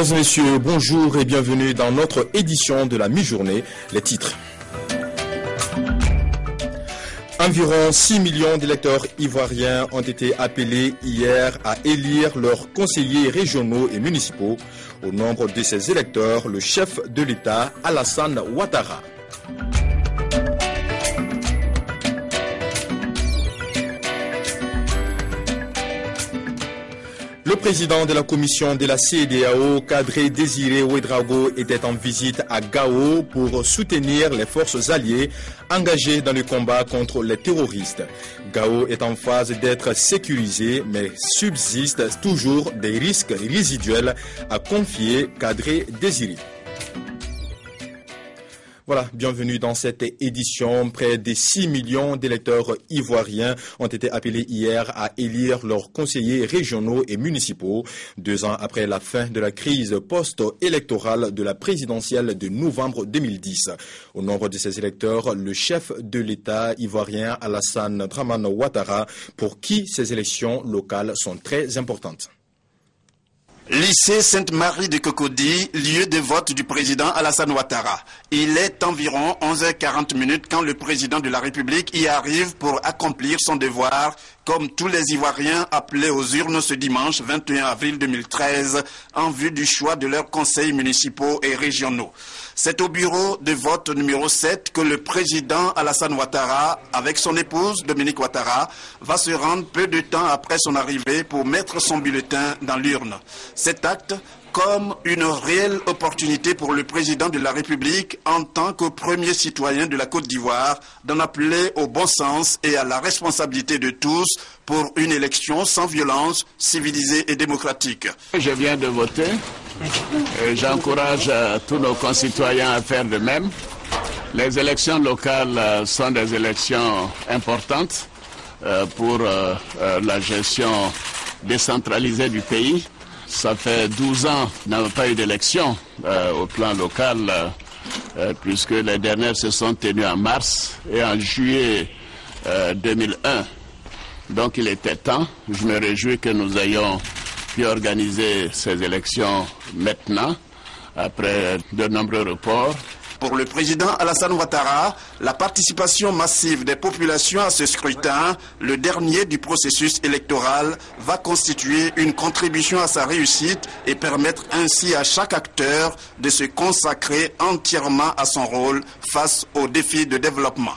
Mesdames et messieurs, bonjour et bienvenue dans notre édition de la mi-journée. Les titres. Environ 6 millions d'électeurs ivoiriens ont été appelés hier à élire leurs conseillers régionaux et municipaux. Au nombre de ces électeurs, le chef de l'État, Alassane Ouattara. Le président de la commission de la CEDEAO, Kadri Désiré Ouédraogo, était en visite à Gao pour soutenir les forces alliées engagées dans le combat contre les terroristes. Gao est en phase d'être sécurisé, mais subsiste toujours des risques résiduels, a confié Kadri Désiré. Voilà, bienvenue dans cette édition. Près de 6 millions d'électeurs ivoiriens ont été appelés hier à élire leurs conseillers régionaux et municipaux, 2 ans après la fin de la crise post-électorale de la présidentielle de novembre 2010. Au nombre de ces électeurs, le chef de l'État ivoirien Alassane Dramane Ouattara, pour qui ces élections locales sont très importantes. Lycée Sainte-Marie de Cocody, lieu de vote du président Alassane Ouattara. Il est environ 11h40 quand le président de la République y arrive pour accomplir son devoir, comme tous les Ivoiriens appelés aux urnes ce dimanche 21 avril 2013, en vue du choix de leurs conseils municipaux et régionaux. C'est au bureau de vote numéro 7 que le président Alassane Ouattara, avec son épouse Dominique Ouattara, va se rendre peu de temps après son arrivée pour mettre son bulletin dans l'urne. Cet acte comme une réelle opportunité pour le président de la République en tant que premier citoyen de la Côte d'Ivoire d'en appeler au bon sens et à la responsabilité de tous pour une élection sans violence, civilisée et démocratique. Je viens de voter et j'encourage tous nos concitoyens à faire de même. Les élections locales sont des élections importantes pour la gestion décentralisée du pays. Ça fait 12 ans qu'il n'y a pas eu d'élection au plan local, puisque les dernières se sont tenues en mars et en juillet 2001. Donc il était temps. Je me réjouis que nous ayons pu organiser ces élections maintenant, après de nombreux reports. Pour le président Alassane Ouattara, la participation massive des populations à ce scrutin, le dernier du processus électoral, va constituer une contribution à sa réussite et permettre ainsi à chaque acteur de se consacrer entièrement à son rôle face aux défis de développement.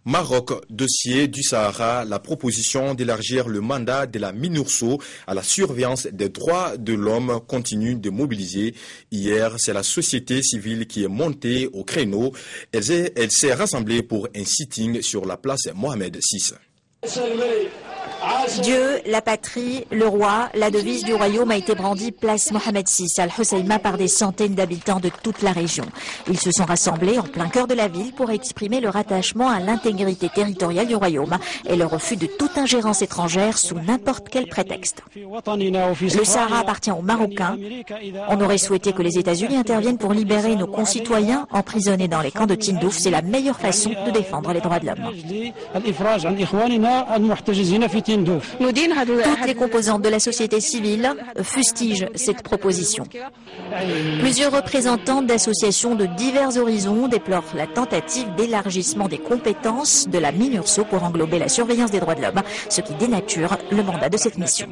Maroc, dossier du Sahara, la proposition d'élargir le mandat de la MINURSO à la surveillance des droits de l'homme continue de mobiliser. Hier, c'est la société civile qui est montée au créneau. Elle s'est rassemblée pour un sitting sur la place Mohamed VI. Dieu, la patrie, le roi, la devise du royaume a été brandie place Mohamed VI Al-Hoceïma par des centaines d'habitants de toute la région. Ils se sont rassemblés en plein cœur de la ville pour exprimer leur attachement à l'intégrité territoriale du royaume et leur refus de toute ingérence étrangère sous n'importe quel prétexte. Le Sahara appartient aux Marocains. On aurait souhaité que les États-Unis interviennent pour libérer nos concitoyens emprisonnés dans les camps de Tindouf. C'est la meilleure façon de défendre les droits de l'homme. Toutes les composantes de la société civile fustigent cette proposition. Plusieurs représentants d'associations de divers horizons déplorent la tentative d'élargissement des compétences de la MINURSO pour englober la surveillance des droits de l'homme, ce qui dénature le mandat de cette mission.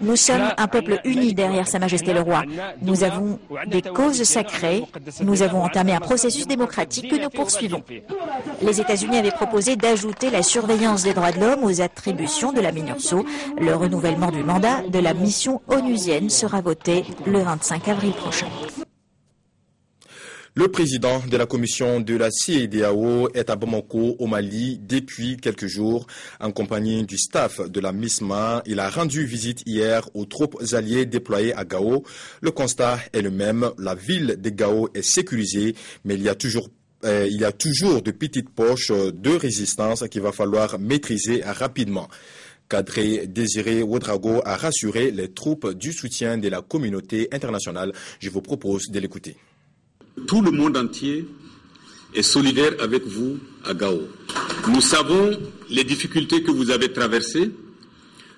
Nous sommes un peuple uni derrière Sa Majesté le Roi. Nous avons des causes sacrées. Nous avons entamé un processus démocratique que nous poursuivons. Les États-Unis avaient proposé d'ajouter la surveillance des droits de l'homme aux attributions de la MINURSO. Le renouvellement du mandat de la mission onusienne sera voté le 25 avril prochain. Le président de la commission de la CEDEAO est à Bamako, au Mali, depuis quelques jours. En compagnie du staff de la MISMA, il a rendu visite hier aux troupes alliées déployées à Gao. Le constat est le même, la ville de Gao est sécurisée, mais il y a toujours de petites poches de résistance qu'il va falloir maîtriser rapidement. Kadri Désiré Ouédraogo a rassuré les troupes du soutien de la communauté internationale. Je vous propose de l'écouter. Tout le monde entier est solidaire avec vous à Gao. Nous savons les difficultés que vous avez traversées.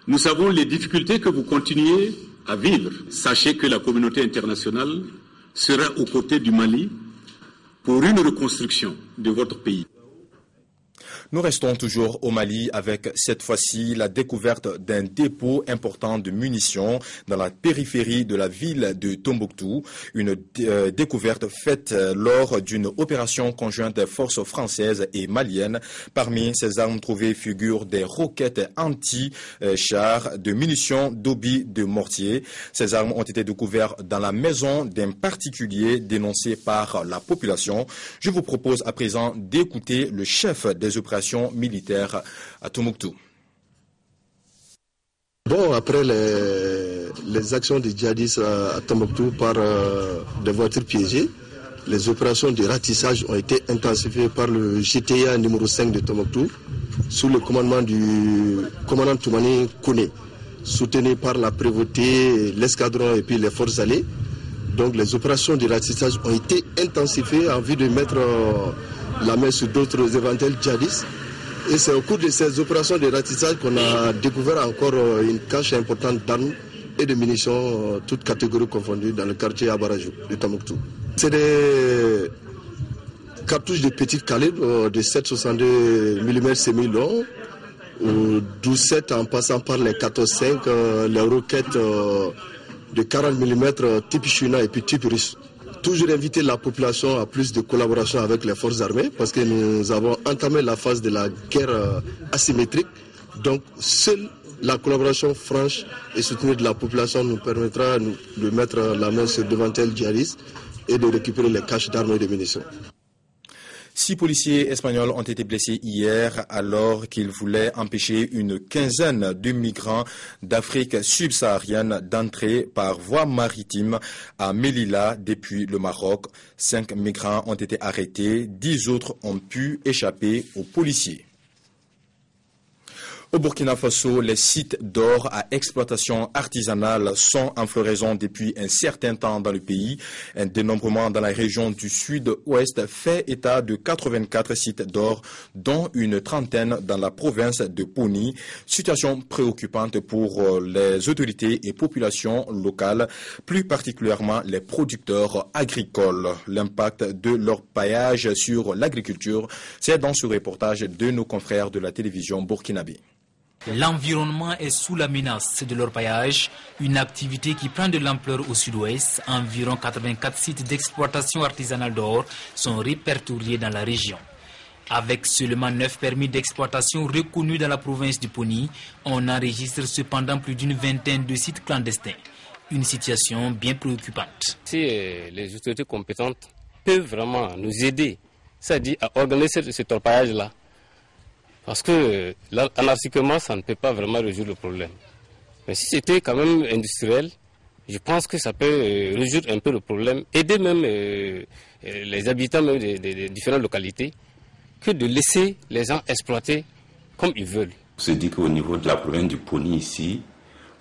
Nous savons les difficultés que vous continuez à vivre. Sachez que la communauté internationale sera aux côtés du Mali pour une reconstruction de votre pays. Nous restons toujours au Mali avec cette fois-ci la découverte d'un dépôt important de munitions dans la périphérie de la ville de Tombouctou. Une découverte faite lors d'une opération conjointe des forces françaises et maliennes. Parmi ces armes trouvées figurent des roquettes anti-chars, de munitions d'obus de mortier. Ces armes ont été découvertes dans la maison d'un particulier dénoncé par la population. Je vous propose à présent d'écouter le chef des opérations militaires à Tombouctou. Bon, après les actions des djihadistes à Tombouctou par des voitures piégées, les opérations de ratissage ont été intensifiées par le GTA numéro 5 de Tombouctou sous le commandement du commandant Toumani Kouné, soutenu par la prévôté, l'escadron et puis les forces alliées. Donc les opérations de ratissage ont été intensifiées en vue de mettre la main sur d'autres éventuels djihadistes. Et c'est au cours de ces opérations de ratissage qu'on a découvert encore une cache importante d'armes et de munitions, toutes catégories confondues, dans le quartier Abarajou de Tombouctou. C'est des cartouches de petit calibre de 7,62 mm semi-long, 12,7 en passant par les 14,5, les roquettes de 40 mm type China et puis type russe. Toujours inviter la population à plus de collaboration avec les forces armées parce que nous avons entamé la phase de la guerre asymétrique. Donc seule la collaboration franche et soutenue de la population nous permettra de mettre la main sur d'éventuels djihadistes et de récupérer les caches d'armes et de munitions. 6 policiers espagnols ont été blessés hier alors qu'ils voulaient empêcher une quinzaine de migrants d'Afrique subsaharienne d'entrer par voie maritime à Melilla depuis le Maroc. 5 migrants ont été arrêtés, 10 autres ont pu échapper aux policiers. Au Burkina Faso, les sites d'or à exploitation artisanale sont en floraison depuis un certain temps dans le pays. Un dénombrement dans la région du sud-ouest fait état de 84 sites d'or, dont une trentaine dans la province de Poni. Situation préoccupante pour les autorités et populations locales, plus particulièrement les producteurs agricoles. L'impact de leur paillage sur l'agriculture, c'est dans ce reportage de nos confrères de la télévision burkinabé. L'environnement est sous la menace de l'orpaillage, une activité qui prend de l'ampleur au sud-ouest. Environ 84 sites d'exploitation artisanale d'or sont répertoriés dans la région. Avec seulement 9 permis d'exploitation reconnus dans la province du Poni, on enregistre cependant plus d'une vingtaine de sites clandestins. Une situation bien préoccupante. Si les autorités compétentes peuvent vraiment nous aider, c'est-à-dire à organiser cet orpaillage-là, parce que anarchiquement, ça ne peut pas vraiment résoudre le problème. Mais si c'était quand même industriel, je pense que ça peut résoudre un peu le problème, aider même les habitants même des différentes localités, que de laisser les gens exploiter comme ils veulent. On se dit qu'au niveau de la province du Poni ici,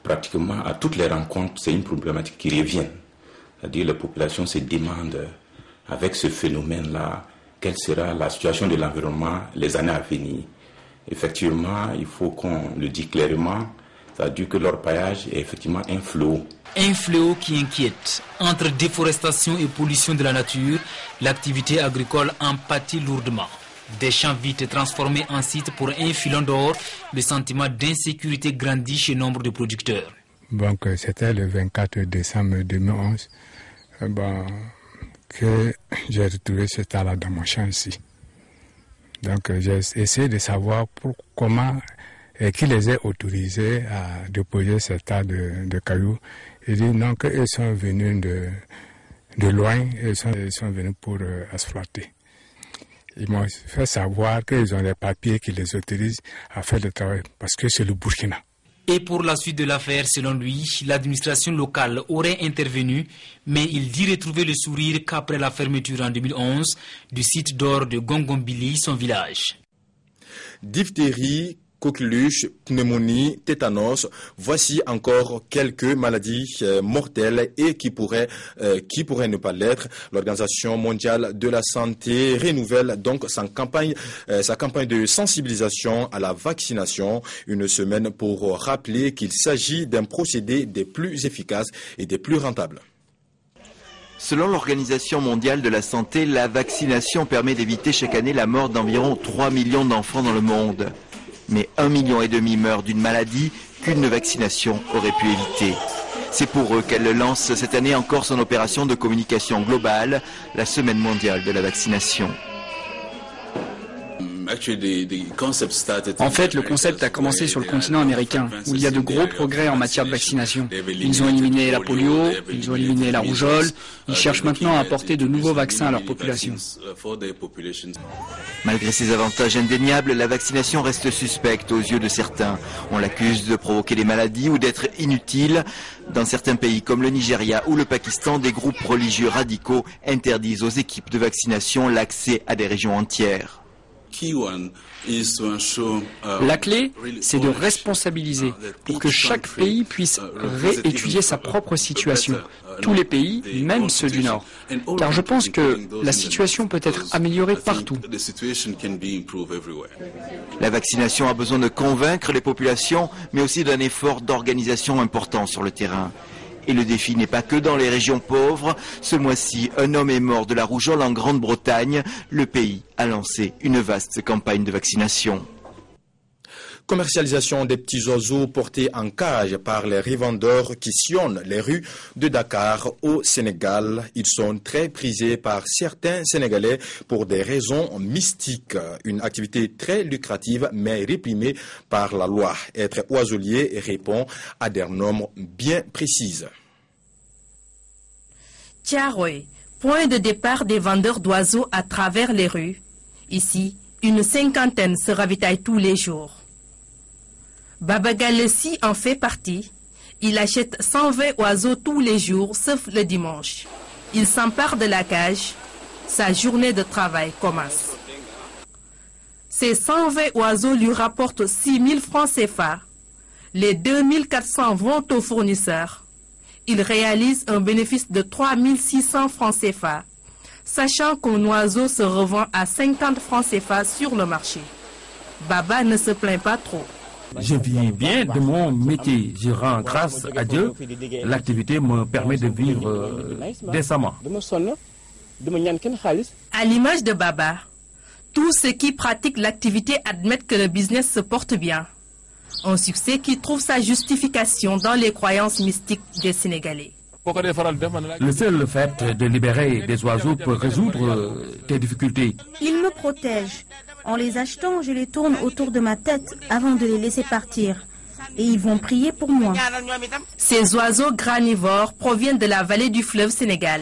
pratiquement à toutes les rencontres, c'est une problématique qui revient. C'est-à-dire que les populations se demandent, avec ce phénomène-là, quelle sera la situation de l'environnement les années à venir. Effectivement, il faut qu'on le dise clairement, c'est-à-dire que l'orpaillage est effectivement un fléau. Un fléau qui inquiète. Entre déforestation et pollution de la nature, l'activité agricole en pâtit lourdement. Des champs vides transformés en sites pour un filon d'or, le sentiment d'insécurité grandit chez nombre de producteurs. Donc c'était le 24 décembre 2011 que j'ai retrouvé ce tas-là dans mon champ ici. Donc j'ai essayé de savoir comment et qui les a autorisés à déposer ce tas de cailloux. Ils disent non, qu'ils sont venus de loin, ils sont venus pour exploiter. Ils m'ont fait savoir qu'ils ont des papiers qui les autorisent à faire le travail, parce que c'est le Burkina. Et pour la suite de l'affaire, selon lui, l'administration locale aurait intervenu, mais il dit retrouver le sourire qu'après la fermeture en 2011 du site d'or de Gongombili, son village. Diphtérie, coqueluche, pneumonie, tétanos. Voici encore quelques maladies mortelles et qui pourraient ne pas l'être. L'Organisation mondiale de la santé renouvelle donc sa campagne de sensibilisation à la vaccination. Une semaine pour rappeler qu'il s'agit d'un procédé des plus efficaces et des plus rentables. Selon l'Organisation mondiale de la santé, la vaccination permet d'éviter chaque année la mort d'environ 3 millions d'enfants dans le monde. Mais 1,5 million meurent d'une maladie qu'une vaccination aurait pu éviter. C'est pour eux qu'elle lance cette année encore son opération de communication globale, la Semaine mondiale de la vaccination. En fait, le concept a commencé sur le continent américain, où il y a de gros progrès en matière de vaccination. Ils ont éliminé la polio, ils ont éliminé la rougeole, ils cherchent maintenant à apporter de nouveaux vaccins à leur population. Malgré ses avantages indéniables, la vaccination reste suspecte aux yeux de certains. On l'accuse de provoquer des maladies ou d'être inutile. Dans certains pays comme le Nigeria ou le Pakistan, des groupes religieux radicaux interdisent aux équipes de vaccination l'accès à des régions entières. La clé, c'est de responsabiliser pour que chaque pays puisse réétudier sa propre situation. Tous les pays, même ceux du Nord. Car je pense que la situation peut être améliorée partout. La vaccination a besoin de convaincre les populations, mais aussi d'un effort d'organisation important sur le terrain. Et le défi n'est pas que dans les régions pauvres. Ce mois-ci, un homme est mort de la rougeole en Grande-Bretagne. Le pays a lancé une vaste campagne de vaccination. Commercialisation des petits oiseaux portés en cage par les revendeurs qui sillonnent les rues de Dakar au Sénégal. Ils sont très prisés par certains Sénégalais pour des raisons mystiques. Une activité très lucrative mais réprimée par la loi. Être oiselier répond à des normes bien précises. Tiaroy, point de départ des vendeurs d'oiseaux à travers les rues. Ici, une cinquantaine se ravitaillent tous les jours. Baba Galessi en fait partie. Il achète 120 oiseaux tous les jours, sauf le dimanche. Il s'empare de la cage. Sa journée de travail commence. Ces 120 oiseaux lui rapportent 6 000 francs CFA. Les 2 400 vont aux fournisseurs. Il réalise un bénéfice de 3 600 francs CFA, sachant qu'un oiseau se revend à 50 francs CFA sur le marché. Baba ne se plaint pas trop. Je vis bien de mon métier. Je rends grâce à Dieu. L'activité me permet de vivre décemment. À l'image de Baba, tous ceux qui pratiquent l'activité admettent que le business se porte bien. Un succès qui trouve sa justification dans les croyances mystiques des Sénégalais. Le seul fait de libérer des oiseaux peut résoudre tes difficultés. Ils me protègent. En les achetant, je les tourne autour de ma tête avant de les laisser partir. Et ils vont prier pour moi. Ces oiseaux granivores proviennent de la vallée du fleuve Sénégal.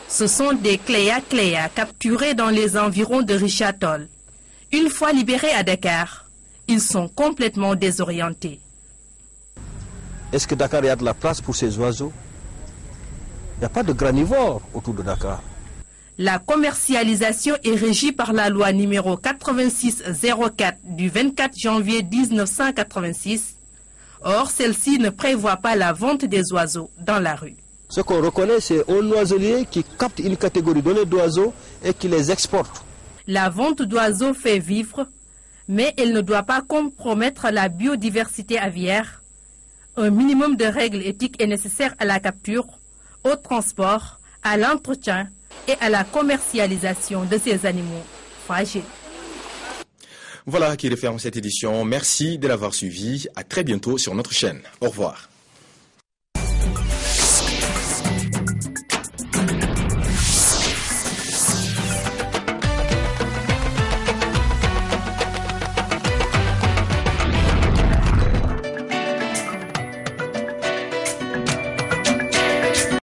Ce sont des Cléa capturés dans les environs de Richard-Toll. Une fois libérés à Dakar, ils sont complètement désorientés. Est-ce que Dakar y a de la place pour ces oiseaux? Il n'y a pas de granivores autour de Dakar. La commercialisation est régie par la loi numéro 8604 du 24 janvier 1986. Or, celle-ci ne prévoit pas la vente des oiseaux dans la rue. Ce qu'on reconnaît, c'est un oiselier qui capte une catégorie donnée d'oiseaux et qui les exporte. La vente d'oiseaux fait vivre, mais elle ne doit pas compromettre la biodiversité aviaire. Un minimum de règles éthiques est nécessaire à la capture, au transport, à l'entretien et à la commercialisation de ces animaux fragiles. Voilà qui referme cette édition. Merci de l'avoir suivi. À très bientôt sur notre chaîne. Au revoir.